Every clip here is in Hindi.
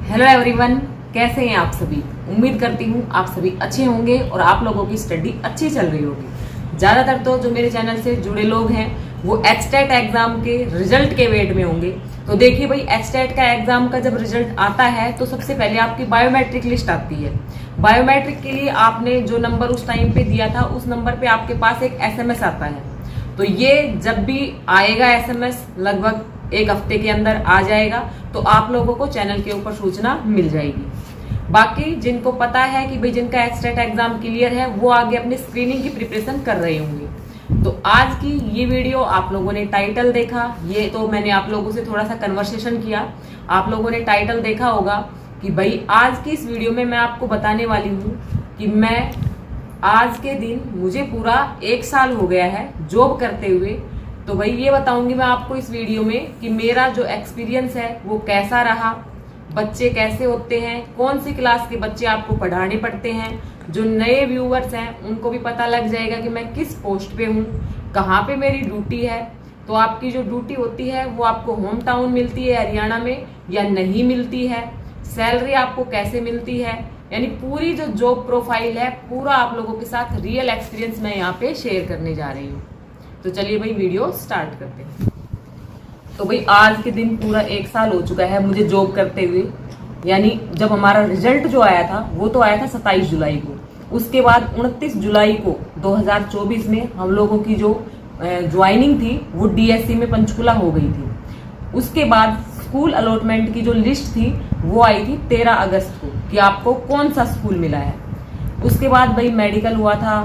हेलो एवरीवन, कैसे हैं आप सभी। उम्मीद करती हूँ आप सभी अच्छे होंगे और आप लोगों की स्टडी अच्छी चल रही होगी। ज़्यादातर तो जो मेरे चैनल से जुड़े लोग हैं वो एचटेट एग्जाम के रिजल्ट के वेट में होंगे। तो देखिए भाई, एचटेट का एग्जाम का जब रिजल्ट आता है तो सबसे पहले आपकी बायोमेट्रिक लिस्ट आती है। बायोमेट्रिक के लिए आपने जो नंबर उस टाइम पे दिया था उस नंबर पे आपके पास एक एसएमएस आता है। तो ये जब भी आएगा एसएमएस, लगभग एक हफ्ते के अंदर आ जाएगा, तो आप लोगों को चैनल के ऊपर सूचना मिल जाएगी। बाकी जिनको पता है कि भाई जिनका एचटेट एग्जाम क्लियर है वो आगे अपनी स्क्रीनिंग की प्रिपरेशन कर रहे होंगे। तो आज की ये वीडियो आप लोगों ने टाइटल देखा, ये तो मैंने आप लोगों से थोड़ा सा कन्वर्सेशन किया। आप लोगों ने टाइटल देखा होगा कि भाई आज की इस वीडियो में मैं आपको बताने वाली हूँ कि मैं आज के दिन मुझे पूरा 1 साल हो गया है जॉब करते हुए। तो भाई ये बताऊंगी मैं आपको इस वीडियो में कि मेरा जो एक्सपीरियंस है वो कैसा रहा, बच्चे कैसे होते हैं, कौन सी क्लास के बच्चे आपको पढ़ाने पड़ते हैं। जो नए व्यूअर्स हैं उनको भी पता लग जाएगा कि मैं किस पोस्ट पे हूँ, कहाँ पे मेरी ड्यूटी है। तो आपकी जो ड्यूटी होती है वो आपको होम टाउन मिलती है हरियाणा में या नहीं मिलती है, सैलरी आपको कैसे मिलती है, यानी पूरी जो जॉब प्रोफाइल है पूरा आप लोगों के साथ रियल एक्सपीरियंस मैं यहाँ पे शेयर करने जा रही हूँ। तो चलिए भाई वीडियो स्टार्ट करते हैं। तो भाई आज के दिन पूरा 1 साल हो चुका है मुझे जॉब करते हुए। यानी जब हमारा रिजल्ट जो आया था वो तो आया था 27 जुलाई को। उसके बाद 29 जुलाई को 2024 में हम लोगों की जो ज्वाइनिंग थी वो डीएससी में पंचकुला हो गई थी। उसके बाद स्कूल अलॉटमेंट की जो लिस्ट थी वो आई थी 13 अगस्त को कि आपको कौन सा स्कूल मिला है। उसके बाद भाई मेडिकल हुआ था,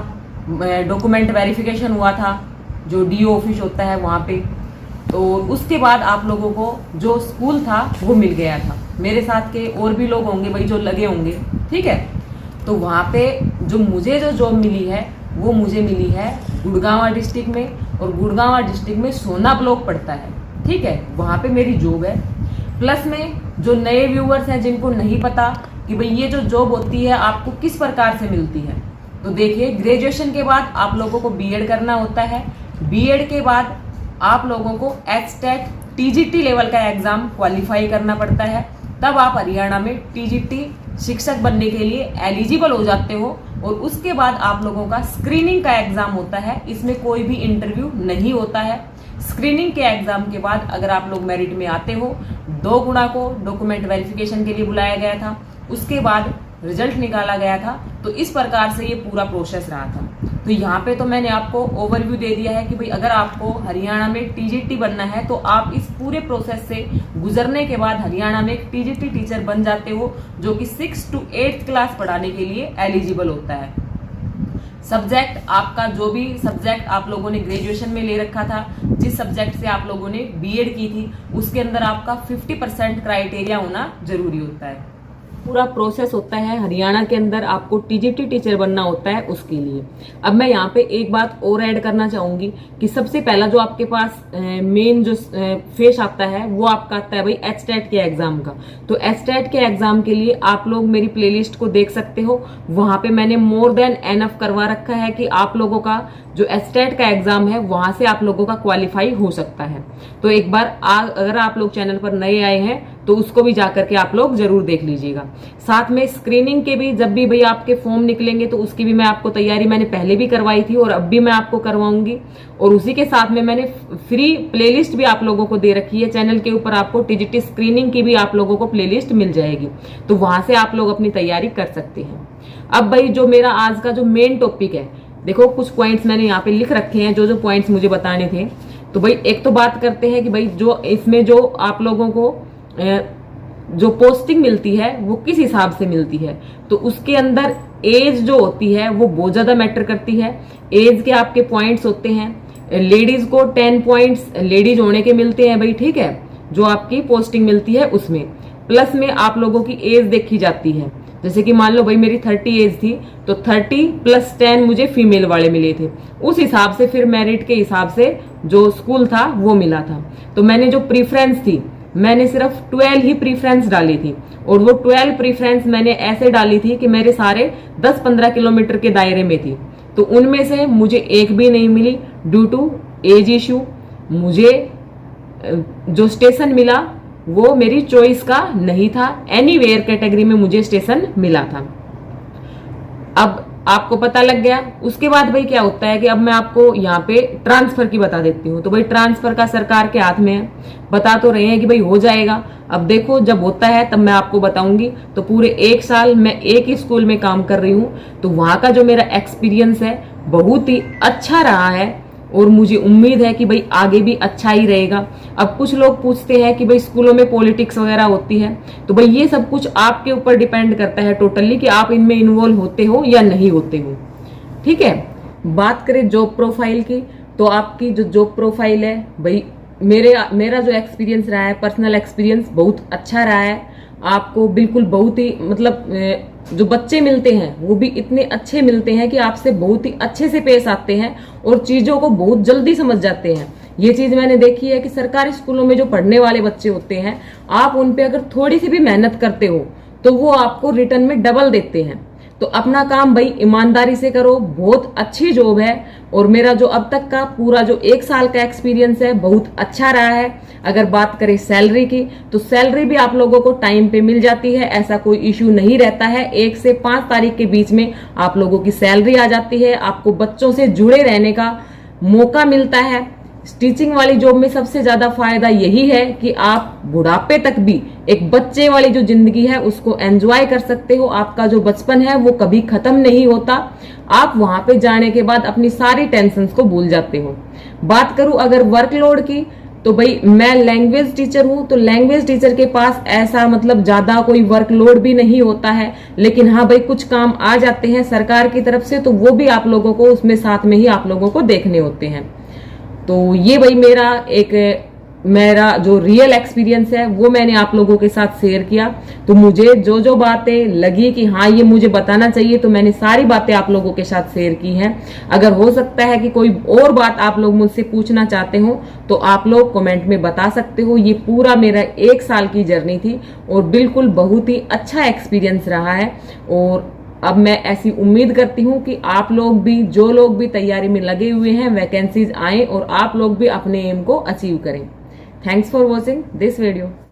डॉक्यूमेंट वेरिफिकेशन हुआ था जो डीओ ऑफिस होता है वहाँ पे। तो उसके बाद आप लोगों को जो स्कूल था वो मिल गया था। मेरे साथ के और भी लोग होंगे भाई जो लगे होंगे, ठीक है। तो वहाँ पे जो मुझे जो जॉब मिली है वो मुझे मिली है गुड़गांव डिस्ट्रिक्ट में, और गुड़गांव डिस्ट्रिक्ट में सोना ब्लॉक पड़ता है, ठीक है। वहाँ पे मेरी जॉब है। प्लस में जो नए व्यूअर्स हैं जिनको नहीं पता कि भाई ये जो जॉब होती है आपको किस प्रकार से मिलती है, तो देखिए ग्रेजुएशन के बाद आप लोगों को बीएड करना होता है। बीएड के बाद आप लोगों को एचटेट टीजीटी लेवल का एग्जाम क्वालिफाई करना पड़ता है, तब आप हरियाणा में टीजीटी शिक्षक बनने के लिए एलिजिबल हो जाते हो। और उसके बाद आप लोगों का स्क्रीनिंग का एग्जाम होता है। इसमें कोई भी इंटरव्यू नहीं होता है। स्क्रीनिंग के एग्जाम के बाद अगर आप लोग मेरिट में आते हो, 2 गुणा को डॉक्यूमेंट वेरिफिकेशन के लिए बुलाया गया था, उसके बाद रिजल्ट निकाला गया था। तो इस प्रकार से ये पूरा प्रोसेस रहा था। तो यहाँ पे तो मैंने आपको ओवरव्यू दे दिया है कि भाई अगर आपको हरियाणा में टीजीटी बनना है तो आप इस पूरे प्रोसेस से गुजरने के बाद हरियाणा में एक टीजीटी टीचर बन जाते हो, जो कि 6 to 8th क्लास पढ़ाने के लिए एलिजिबल होता है। सब्जेक्ट आपका जो भी सब्जेक्ट आप लोगों ने ग्रेजुएशन में ले रखा था, जिस सब्जेक्ट से आप लोगों ने बीएड की थी, उसके अंदर आपका 50% क्राइटेरिया होना जरूरी होता है। पूरा प्रोसेस होता है हरियाणा के अंदर आपको टीजीटी टीचर बनना होता है उसके लिए। अब मैं यहाँ पे एक बात और ऐड करना चाहूंगी कि सबसे पहला जो आपके पास मेन जो फेस आता है वो आपका आता है भाई एचटेट के एग्जाम का। तो एचटेट के एग्जाम के लिए आप लोग मेरी प्लेलिस्ट को देख सकते हो, वहां पे मैंने मोर देन एनफ करवा रखा है कि आप लोगों का जो एचटेट का एग्जाम है वहां से आप लोगों का क्वालिफाई हो सकता है। तो एक बार अगर आप लोग चैनल पर नए आए हैं तो उसको भी जाकर के आप लोग जरूर देख लीजिएगा। साथ में स्क्रीनिंग के भी जब भी भैया आपके फॉर्म निकलेंगे तो उसकी भी मैं आपको तैयारी मैंने पहले भी करवाई थी और अब भी मैं आपको करवाऊंगी। और उसी के साथ में मैंने फ्री प्लेलिस्ट भी आप लोगों को दे रखी है चैनल के ऊपर। आपको टीजीटी स्क्रीनिंग की भी आप लोगों को प्लेलिस्ट मिल जाएगी, तो वहां से आप लोग अपनी तैयारी कर सकते हैं। अब भाई जो मेरा आज का जो मेन टॉपिक है, देखो कुछ पॉइंट्स मैंने यहाँ पे लिख रखे हैं जो पॉइंट्स मुझे बताने थे। तो भाई एक तो बात करते हैं कि भाई जो इसमें जो आप लोगों को जो पोस्टिंग मिलती है वो किस हिसाब से मिलती है। तो उसके अंदर एज जो होती है वो बहुत ज्यादा मैटर करती है। एज के आपके पॉइंट्स होते हैं। लेडीज को 10 पॉइंट्स लेडीज होने के मिलते हैं भाई, ठीक है, जो आपकी पोस्टिंग मिलती है उसमें। प्लस में आप लोगों की एज देखी जाती है। जैसे कि मान लो भाई मेरी 30 एज थी तो 30 + 10 मुझे फीमेल वाले मिले थे। उस हिसाब से फिर मेरिट के हिसाब से जो स्कूल था वो मिला था। तो मैंने जो प्रीफ्रेंस थी मैंने सिर्फ 12 ही प्रीफ्रेंस डाली थी, और वो 12 प्रीफ्रेंस मैंने ऐसे डाली थी कि मेरे सारे 10-15 किलोमीटर के दायरे में थी। तो उनमें से मुझे एक भी नहीं मिली ड्यू टू एज इशू। मुझे जो स्टेशन मिला वो मेरी चॉइस का नहीं था। एनीवेयर कैटेगरी में मुझे स्टेशन मिला था। अब आपको पता लग गया। उसके बाद भाई क्या होता है कि अब मैं आपको यहाँ पे ट्रांसफर की बता देती हूँ। तो भाई ट्रांसफर का सरकार के हाथ में है, बता तो रहे हैं कि भाई हो जाएगा। अब देखो जब होता है तब मैं आपको बताऊंगी। तो पूरे 1 साल मैं एक ही स्कूल में काम कर रही हूँ, तो वहां का जो मेरा एक्सपीरियंस है बहुत ही अच्छा रहा है और मुझे उम्मीद है कि भाई आगे भी अच्छा ही रहेगा। अब कुछ लोग पूछते हैं कि भाई स्कूलों में पॉलिटिक्स वगैरह होती है, तो भाई ये सब कुछ आपके ऊपर डिपेंड करता है टोटली कि आप इनमें इन्वॉल्व होते हो या नहीं होते हो। ठीक है। बात करें जॉब प्रोफाइल की, तो आपकी जो जॉब प्रोफाइल है भाई मेरा जो एक्सपीरियंस रहा है, पर्सनल एक्सपीरियंस बहुत अच्छा रहा है। आपको बिल्कुल बहुत ही मतलब जो बच्चे मिलते हैं वो भी इतने अच्छे मिलते हैं कि आपसे बहुत ही अच्छे से पेश आते हैं और चीजों को बहुत जल्दी समझ जाते हैं। ये चीज मैंने देखी है कि सरकारी स्कूलों में जो पढ़ने वाले बच्चे होते हैं, आप उन पे अगर थोड़ी सी भी मेहनत करते हो तो वो आपको रिटर्न में डबल देते हैं। तो अपना काम भाई ईमानदारी से करो, बहुत अच्छी जॉब है। और मेरा जो अब तक का पूरा जो 1 साल का एक्सपीरियंस है बहुत अच्छा रहा है। अगर बात करें सैलरी की, तो सैलरी भी आप लोगों को टाइम पे मिल जाती है, ऐसा कोई इश्यू नहीं रहता है। 1 से 5 तारीख के बीच में आप लोगों की सैलरी आ जाती है। आपको बच्चों से जुड़े रहने का मौका मिलता है। टीचिंग वाली जॉब में सबसे ज्यादा फायदा यही है कि आप बुढ़ापे तक भी एक बच्चे वाली जो जिंदगी है उसको एंजॉय कर सकते हो। आपका जो बचपन है वो कभी खत्म नहीं होता। आप वहां पे जाने के बाद अपनी सारी टेंशन को भूल जाते हो। बात करूं अगर वर्कलोड की, तो भाई मैं लैंग्वेज टीचर हूं, तो लैंग्वेज टीचर के पास ऐसा मतलब ज्यादा कोई वर्कलोड भी नहीं होता है। लेकिन हाँ भाई कुछ काम आ जाते हैं सरकार की तरफ से, तो वो भी आप लोगों को उसमें साथ में ही आप लोगों को देखने होते हैं। तो ये भाई मेरा जो रियल एक्सपीरियंस है वो मैंने आप लोगों के साथ शेयर किया। तो मुझे जो जो बातें लगी कि हाँ ये मुझे बताना चाहिए, तो मैंने सारी बातें आप लोगों के साथ शेयर की हैं। अगर हो सकता है कि कोई और बात आप लोग मुझसे पूछना चाहते हो तो आप लोग कमेंट में बता सकते हो। ये पूरा मेरा 1 साल की जर्नी थी और बिल्कुल बहुत ही अच्छा एक्सपीरियंस रहा है। और अब मैं ऐसी उम्मीद करती हूँ कि आप लोग भी, जो लोग भी तैयारी में लगे हुए हैं, वैकेंसीज आए और आप लोग भी अपने एम को अचीव करें। Thanks for watching this video.